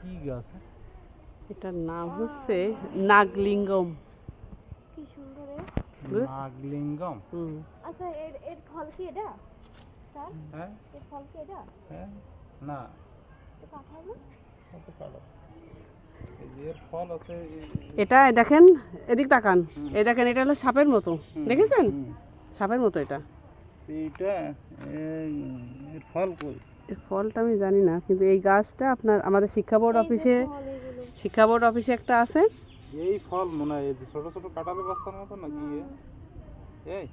কি গাছ? এটার নাম হচ্ছে নাগলিঙ্গম। কি সুন্দর নাগলিঙ্গম। আচ্ছা এর ফল কি এটা স্যার? হ্যাঁ এর ফল কি এটা? হ্যাঁ না এটা কাঁঠাল না? কত কালো এই যে এর ফল আছে এটা দেখেন, এদিক তাকান, এই দেখেন এটা হলো সাপের মতো, দেখেছেন? সাপের মতো এটা। এইটা এর ফল কই? এর ফলটা আমি জানি না, কিন্তু এই গাছটা আপনার আমাদের শিক্ষা বোর্ড অফিসে একটা আছে। এই ফল মনে হয় এই যে ছোট ছোট কাঁঠালের বাচ্চার মতো নাকি? এই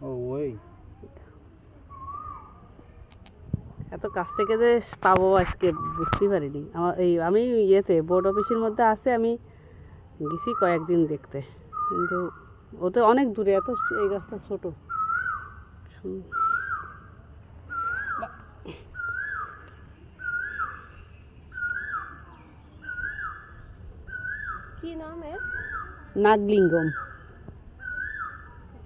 ও ওই এত কাছ থেকে যে পাবো আজকে বুঝতেই পারিনি। আমি ইয়েতে বোর্ড অফিসের মধ্যে আছে, আমি গেছি কয়েকদিন দেখতে, কিন্তু ওতে অনেক দূরে, এত এই গাছটা ছোট। কি নাম এর? নাগলিঙ্গম।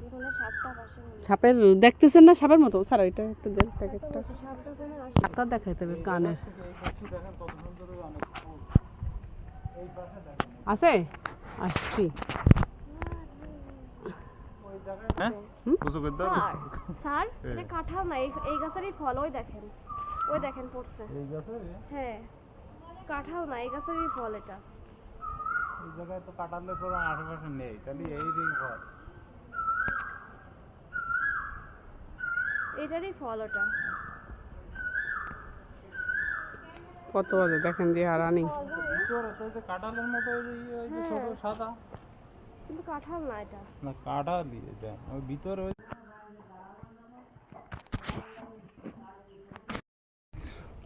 এখানে সাপটা পাশে সাপের দেখতেছেন না, সাপের মতো। স্যার ওইটা একটু দেন প্যাকেটটা। সাপটা কোনে সাপটা দেখাইতে হবে কানে। আছে আসছি। স্যার এটা কাঁঠাল না, এই গাছেরই ফল। ওই দেখেন পড়ছে। এই গাছের? হ্যাঁ কাঁঠাল না, এই গাছেরই ফল এটা। এই জায়গায় তো কাঁঠালের পর আশেপাশে নেই, তাহলে এই ফল। এটারই ফল ওটা। কত বাজে দেখেন দিয়ে রানিং। কাঁঠালের মতো ওই যে ছোট সাদা, কিন্তু কাঁঠাল না এটা। না কাঁঠাল এটা ওই ভিতরে।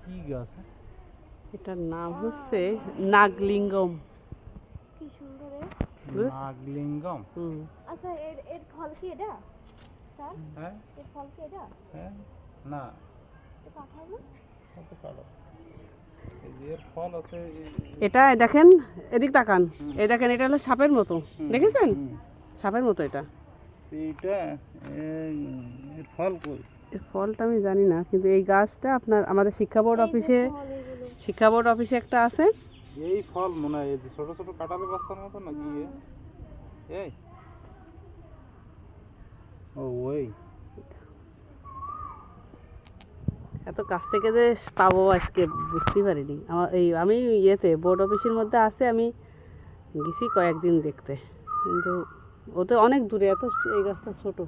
কি গাছ? এটার নাম হচ্ছে নাগলিঙ্গম। কি সুন্দর নাগলিঙ্গম। আচ্ছা এর ফল কি এটা স্যার? হ্যাঁ এর ফল কি এটা? হ্যাঁ না এটা কাঁঠাল না? কত কালো এই যে এর ফল আছে এটা দেখেন, এদিক তাকান, এই দেখেন এটা হলো সাপের মতো, দেখেছেন? সাপের মতো এটা। এইটা এর ফল কই? এর ফলটা আমি জানি না, কিন্তু এই গাছটা আপনার আমাদের শিক্ষা বোর্ড অফিসে একটা আছে। এই ফল মনে হয় এই যে ছোট ছোট কাঁঠালের বাচ্চার মতো নাকি? এই ও ওই এত কাছ থেকে যে পাবো আজকে বুঝতেই পারিনি। আমি ইয়েতে বোর্ড অফিসের মধ্যে আছে, আমি গেছি কয়েকদিন দেখতে, কিন্তু ওতে অনেক দূরে, এত এই গাছটা ছোট।